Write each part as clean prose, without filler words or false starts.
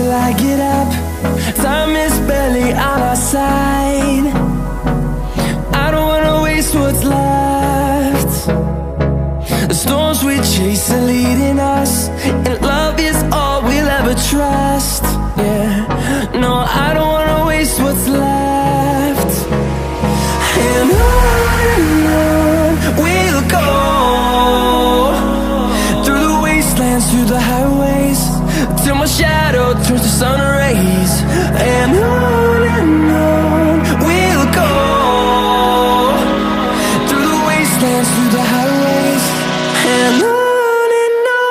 till I get up. Time is barely on our side. I don't wanna waste what's left. The storms we chase are leading us, and love is all we'll ever trust. Yeah, no, I don't wanna waste what's left. And on we'll go, through the wastelands, through the highways, till my shadow turns to sun rays. And on we'll go, through the wastelands, through the highways, and on we'll go.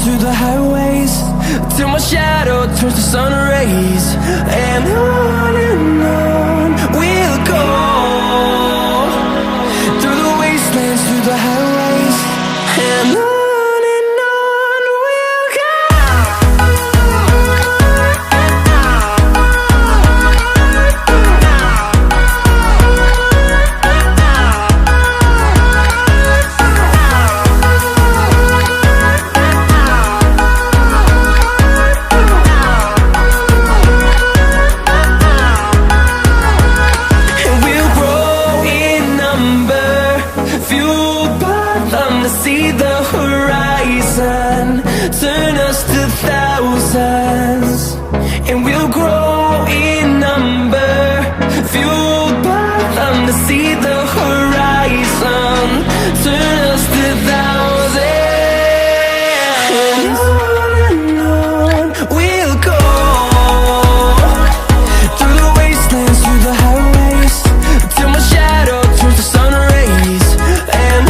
Through the highways, till my shadow turns to sun rays. And on we'll go, through the wastelands, through the highways, and on we'll go. See the horizon turn us to thousands, and we'll grow in number, fueled by them. To see the horizon turn us to thousands, and on we'll go, through the wastelands, through the highways, till my shadow turns to sun rays. And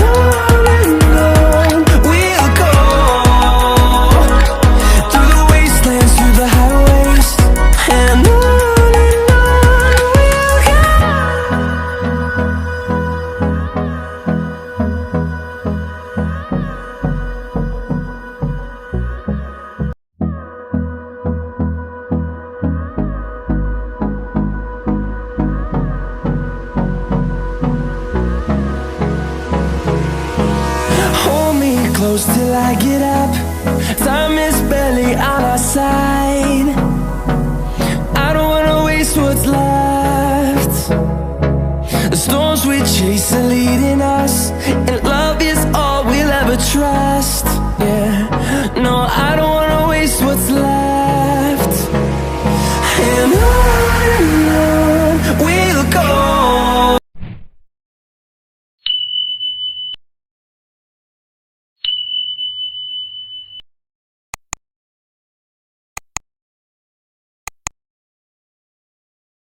close till I get up. Time is barely on our side. I don't wanna waste what's left. The storms we chase are leading us, and love is all we'll ever trust.